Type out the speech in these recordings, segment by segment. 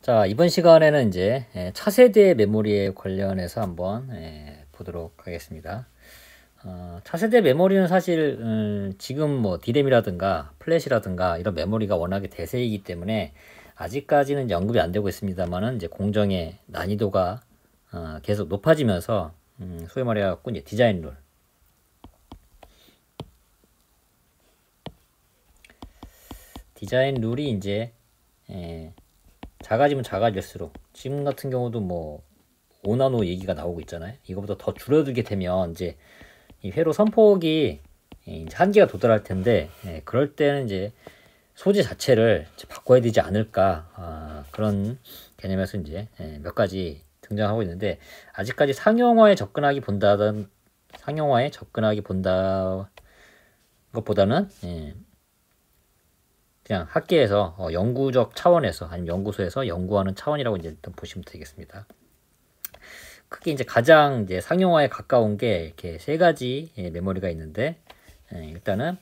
자, 이번 시간에는 이제 차세대 메모리에 관련해서 한번 보도록 하겠습니다. 차세대 메모리는 사실 지금 뭐 D램이라든가 플래시라든가 이런 메모리가 워낙에 대세이기 때문에 아직까지는 언급이 안 되고 있습니다만은 이제 공정의 난이도가 계속 높아지면서 소위 말해갖고 이제 디자인 룰이 이제 작아지면 작아질수록 지금 같은 경우도 뭐 5나노 얘기가 나오고 있잖아요. 이거보다 더 줄어들게 되면 이제 이 회로 선폭이 이제 한계가 도달할 텐데 그럴 때는 이제 소재 자체를 이제 바꿔야 되지 않을까 그런 개념에서 이제 몇 가지 등장하고 있는데 아직까지 상용화에 접근하기 본다 것보다는 그냥 학계에서 연구적 차원에서 아니면 연구소에서 연구하는 차원이라고 이제 일단 보시면 되겠습니다. 크게 이제 가장 이제 상용화에 가까운 게 이렇게 세 가지 메모리가 있는데 일단은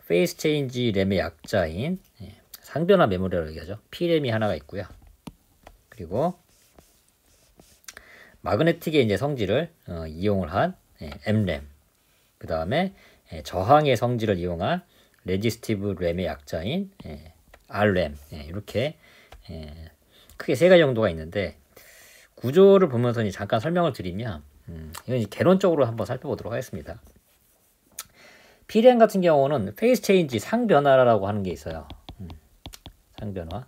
페이스 체인지 램의 약자인 상변화 메모리라고 얘기하죠. P램이 하나가 있고요. 그리고 마그네틱의 이제 성질을 이용을 한 M램. 그 다음에 저항의 성질을 이용한 레지스티브 램의 약자인 R램. 이렇게 크게 세 가지 정도가 있는데 구조를 보면서 잠깐 설명을 드리면 이건 이제 개론적으로 한번 살펴보도록 하겠습니다. P램 같은 경우는 페이스 체인지 상변화라고 하는 게 있어요. 상변화.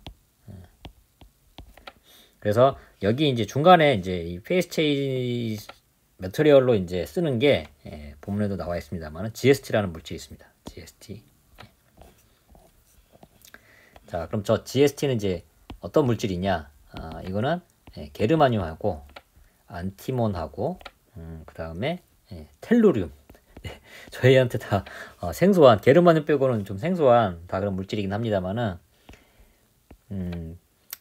그래서 여기 이제 중간에 이제 이 페이스 체인지 매트리얼로 이제 쓰는 게 본문에도 나와 있습니다만 GST라는 물질이 있습니다. GST. 자, 그럼 저 GST는 이제 어떤 물질이냐? 이거는 게르마늄하고 안티몬하고 그 다음에 텔루륨. 저희한테 다 생소한 게르마늄 빼고는 좀 생소한 다 그런 물질이긴 합니다만은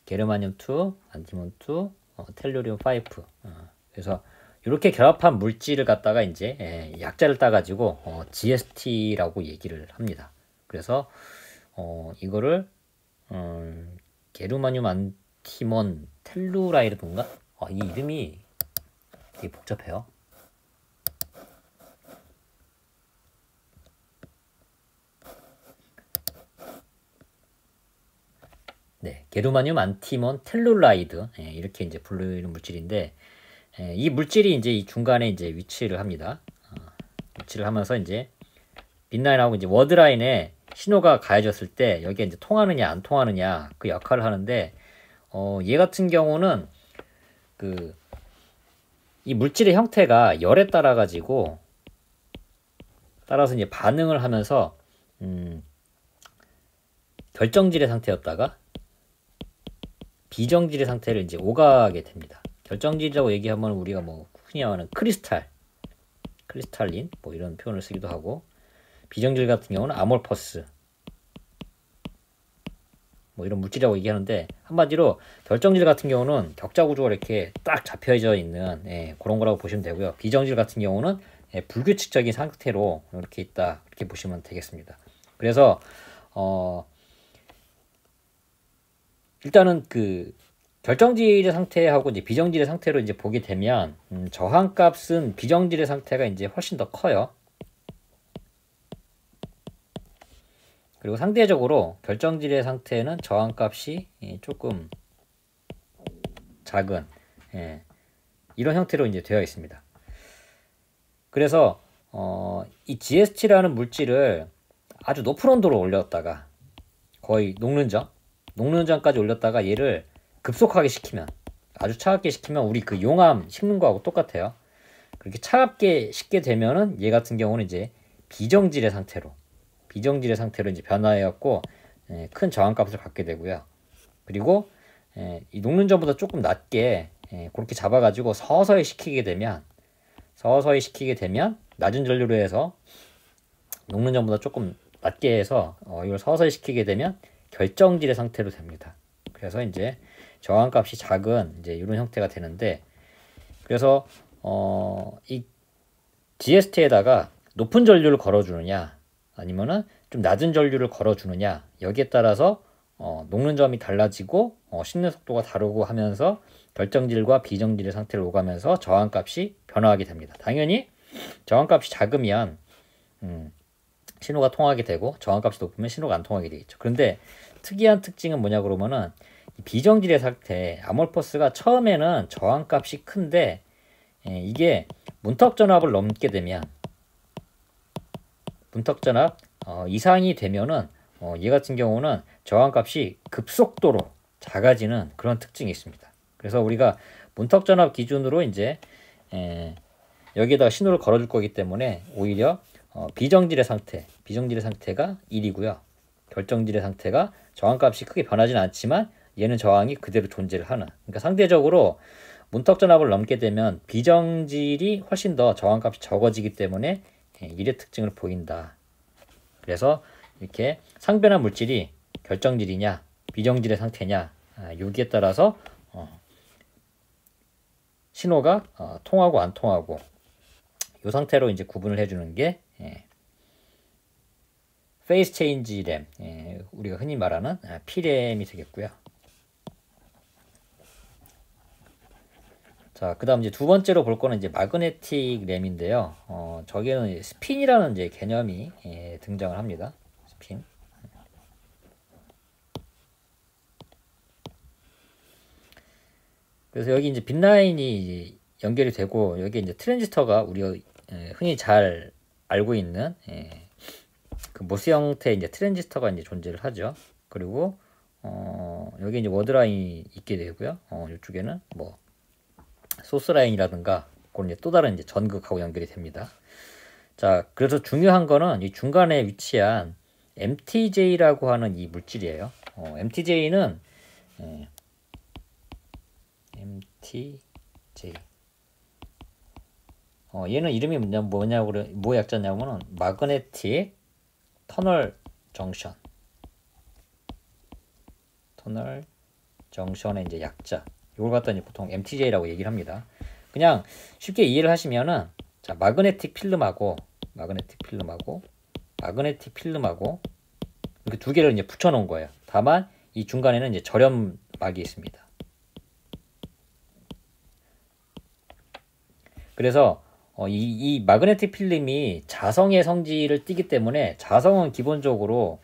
게르마늄 2, 안티몬 2, 텔루륨 5. 그래서 이렇게 결합한 물질을 갖다가 이제 약자를 따가지고 GST라고 얘기를 합니다. 그래서 이거를 게르마늄 안티몬 텔루라이드인가? 이 이름이 되게 복잡해요. 네, 게르마늄 안티몬 텔룰라이드 이렇게 이제 부르는 물질인데 이 물질이 이제 이 중간에 이제 위치를 합니다. 위치를 하면서 이제 빈라인하고 이제 워드라인에 신호가 가해졌을 때 여기에 이제 통하느냐 안 통하느냐 그 역할을 하는데 얘 같은 경우는 이 물질의 형태가 열에 따라서 이제 반응을 하면서 결정질의 상태였다가 비정질의 상태를 이제 오가게 됩니다. 결정질이라고 얘기하면 우리가 뭐 흔히 말하는 크리스탈린 뭐 이런 표현을 쓰기도 하고 비정질 같은 경우는 아몰퍼스 뭐 이런 물질이라고 얘기하는데 한마디로 결정질 같은 경우는 격자 구조가 이렇게 딱 잡혀져 있는 그런 거라고 보시면 되고요. 비정질 같은 경우는 불규칙적인 상태로 이렇게 있다 이렇게 보시면 되겠습니다. 그래서 일단은 그 결정질의 상태하고 이제 비정질의 상태로 이제 보게 되면 저항값은 비정질의 상태가 이제 훨씬 더 커요. 그리고 상대적으로 결정질의 상태는 저항값이 조금 작은 이런 형태로 이제 되어 있습니다. 그래서 이 GST라는 물질을 아주 높은 온도로 올렸다가 거의 녹는 전까지 올렸다가 얘를 급속하게 식히면 아주 차갑게 식히면 우리 그 용암 식는 거하고 똑같아요. 그렇게 차갑게 식게 되면은 얘 같은 경우는 이제 비정질의 상태로 이제 변화해갖고 큰 저항값을 갖게 되고요. 그리고 이 녹는 전보다 조금 낮게 그렇게 잡아가지고 서서히 식히게 되면 낮은 전류로 해서 녹는 전보다 조금 낮게 해서 이걸 서서히 식히게 되면 결정질의 상태로 됩니다. 그래서 이제 저항값이 작은 이제 이런 형태가 되는데 그래서 이 GST에다가 높은 전류를 걸어주느냐 아니면은 좀 낮은 전류를 걸어주느냐 여기에 따라서 녹는 점이 달라지고 식는 속도가 다르고 하면서 결정질과 비정질의 상태를 오가면서 저항값이 변화하게 됩니다. 당연히 저항값이 작으면 신호가 통하게 되고 저항값이 높으면 신호가 안 통하게 되겠죠. 그런데 특이한 특징은 뭐냐 그러면은 비정질의 상태 아몰포스가 처음에는 저항값이 큰데 이게 문턱전압을 넘게 되면 문턱전압 이상이 되면은 얘 같은 경우는 저항값이 급속도로 작아지는 그런 특징이 있습니다. 그래서 우리가 문턱전압 기준으로 이제 여기에다가 신호를 걸어줄 거기 때문에 오히려 비정질의 상태가 1이고요. 결정질의 상태가 저항값이 크게 변하지는 않지만 얘는 저항이 그대로 존재를 하는. 그러니까 상대적으로 문턱전압을 넘게 되면 비정질이 훨씬 더 저항값이 적어지기 때문에 1의 특징을 보인다. 그래서 이렇게 상변한 물질이 결정질이냐 비정질의 상태냐 여기에 따라서 신호가 통하고 안 통하고 이 상태로 이제 구분을 해주는 게 페이스 체인지 램, 우리가 흔히 말하는 P램이 되겠고요. 자, 그다음 이제 두 번째로 볼 거는 이제 마그네틱 램인데요. 저기에는 스핀이라는 이제 개념이 등장을 합니다. 스핀. 그래서 여기 이제 빈 라인이 연결이 되고 여기 이제 트랜지스터가 우리가 흔히 잘 알고 있는 그 모스 형태의 이제 트랜지스터가 이제 존재를 하죠. 그리고 여기 이제 워드 라인이 있게 되고요. 이쪽에는 뭐 소스 라인이라든가 그런 이제 또 다른 이제 전극하고 연결이 됩니다. 자, 그래서 중요한 거는 이 중간에 위치한 MTJ라고 하는 이 물질이에요. MTJ는 MTJ. 얘는 이름이 뭐 약자냐면은 마그네틱 터널 정션. 터널 정션의 이제 약자. 이걸 갖다 이제 보통 MTJ라고 얘기를 합니다. 그냥 쉽게 이해를 하시면은 자, 마그네틱 필름하고 이렇게 두 개를 이제 붙여 놓은 거예요. 다만 이 중간에는 이제 절연막이 있습니다. 그래서 이 마그네틱 필름이 자성의 성질을 띠기 때문에 자성은 기본적으로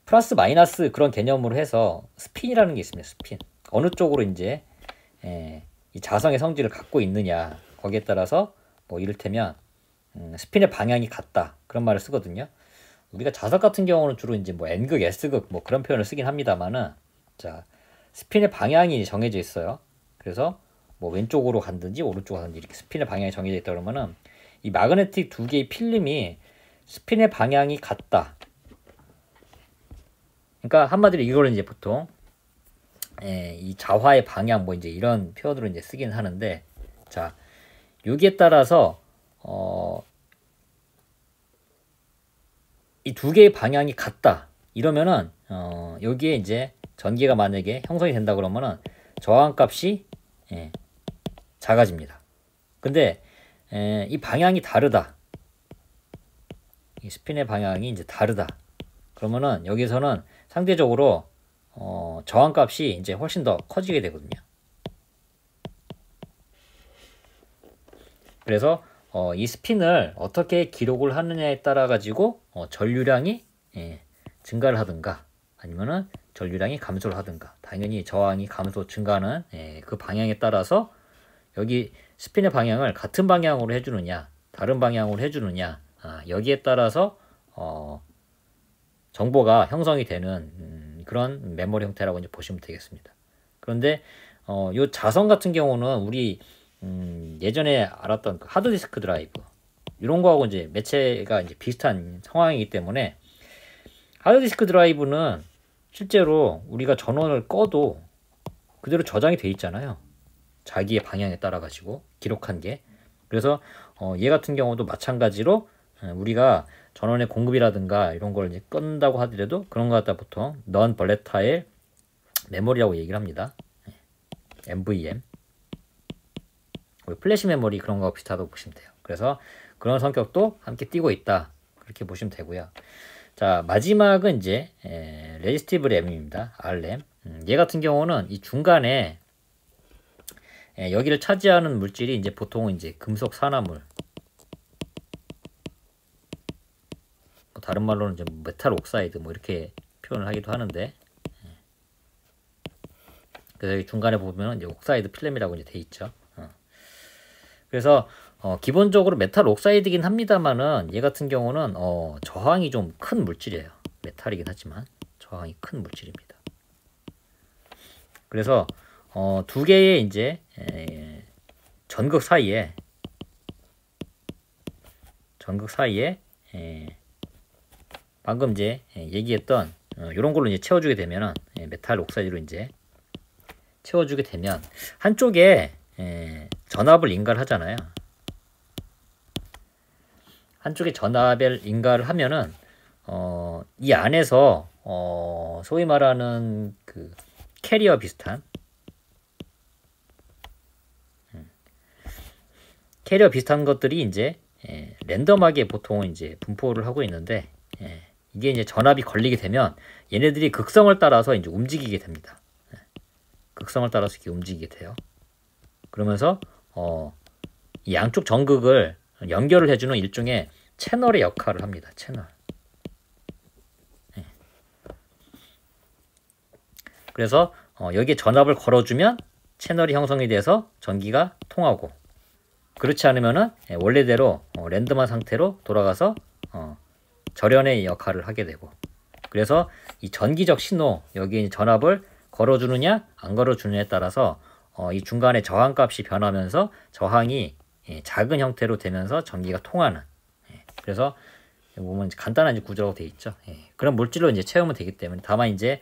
플러스 마이너스 그런 개념으로 해서 스핀이라는 게 있습니다. 스핀. 어느 쪽으로 이제 이 자성의 성질을 갖고 있느냐 거기에 따라서 뭐 이를테면 스핀의 방향이 같다 그런 말을 쓰거든요. 우리가 자석 같은 경우는 주로 이제 뭐 N극, S극 뭐 그런 표현을 쓰긴 합니다만은 자 스핀의 방향이 정해져 있어요. 그래서 뭐 왼쪽으로 간든지 오른쪽으로 간든지 이렇게 스핀의 방향이 정해져 있다 그러면은 이 마그네틱 두 개의 필름이 스핀의 방향이 같다. 그러니까 한마디로 이거를 이제 보통 이 자화의 방향 뭐 이제 이런 표현으로 이제 쓰긴 하는데 자 여기에 따라서 이 두 개의 방향이 같다 이러면은 여기에 이제 전기가 만약에 형성이 된다 그러면은 저항값이 작아집니다. 근데 이 방향이 다르다. 이 스핀의 방향이 이제 다르다. 그러면은 여기서는 상대적으로 저항값이 이제 훨씬 더 커지게 되거든요. 그래서 이 스핀을 어떻게 기록을 하느냐에 따라 가지고 전류량이 증가를 하든가 아니면은 전류량이 감소를 하든가 당연히 저항이 감소 증가하는 그 방향에 따라서 여기 스핀의 방향을 같은 방향으로 해주느냐 다른 방향으로 해주느냐 여기에 따라서 정보가 형성이 되는 그런 메모리 형태라고 이제 보시면 되겠습니다. 그런데 요 자성 같은 경우는 우리 예전에 알았던 그 하드디스크 드라이브 이런 거하고 이제 매체가 이제 비슷한 상황이기 때문에 하드디스크 드라이브는 실제로 우리가 전원을 꺼도 그대로 저장이 돼 있잖아요. 자기의 방향에 따라 가지고 기록한 게. 그래서 얘 같은 경우도 마찬가지로 우리가 전원의 공급이라든가 이런 걸 이제 끈다고 하더라도 그런 거 갖다 보통 non volatile 메모리라고 얘기를 합니다. NVM. 플래시 메모리 그런 거 비슷하다고 보시면 돼요. 그래서 그런 성격도 함께 띄고 있다. 그렇게 보시면 되고요. 자, 마지막은 이제 레지스티브 램입니다. R램. 얘 같은 경우는 이 중간에 여기를 차지하는 물질이 이제 보통은 이제 금속 산화물, 다른 말로는 이제 메탈 옥사이드 뭐 이렇게 표현을 하기도 하는데, 그래서 여기 중간에 보면 이제 옥사이드 필름이라고 이제 돼 있죠. 그래서 기본적으로 메탈 옥사이드긴 합니다만은 얘 같은 경우는 저항이 좀 큰 물질이에요. 메탈이긴 하지만 저항이 큰 물질입니다. 그래서 두 개의 이제 전극 사이에 방금 이제 얘기했던 이런 걸로 이제 채워주게 되면은 메탈 옥사이드로 이제 채워주게 되면 한쪽에 전압을 인가를 하잖아요. 한쪽에 전압을 인가를 하면은 이 안에서 소위 말하는 그 캐리어 비슷한 것들이 이제 랜덤하게 보통은 이제 분포를 하고 있는데, 이게 이제 전압이 걸리게 되면 얘네들이 극성을 따라서 이제 움직이게 됩니다. 극성을 따라서 이렇게 움직이게 돼요. 그러면서 이 양쪽 전극을 연결을 해주는 일종의 채널의 역할을 합니다. 채널. 그래서 여기에 전압을 걸어주면 채널이 형성이 돼서 전기가 통하고, 그렇지 않으면은 원래대로 랜덤한 상태로 돌아가서 절연의 역할을 하게 되고, 그래서 이 전기적 신호, 여기에 전압을 걸어주느냐 안 걸어주느냐에 따라서 이 중간에 저항값이 변하면서 저항이 작은 형태로 되면서 전기가 통하는, 그래서 보면 간단한 이제 구조라고 되어 있죠. 그런 물질로 이제 채우면 되기 때문에, 다만 이제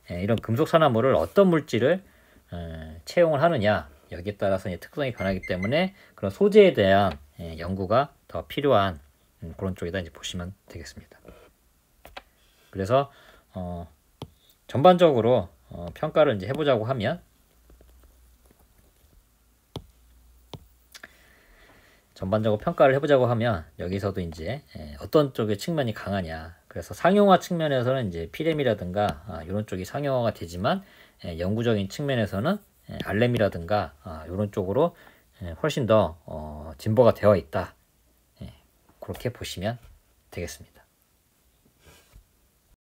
이런 금속 산화물을 어떤 물질을 채용을 하느냐 여기에 따라서 이제 특성이 변하기 때문에 그런 소재에 대한 연구가 더 필요한 그런 쪽이다 이제 보시면 되겠습니다. 그래서 전반적으로 평가를 이제 해보자고 하면, 여기서도 이제 어떤 쪽의 측면이 강하냐. 그래서 상용화 측면에서는 이제 P램이라든가 이런 쪽이 상용화가 되지만, 영구적인 측면에서는 R램이라든가 이런 쪽으로 훨씬 더 진보가 되어 있다. 그렇게 보시면 되겠습니다.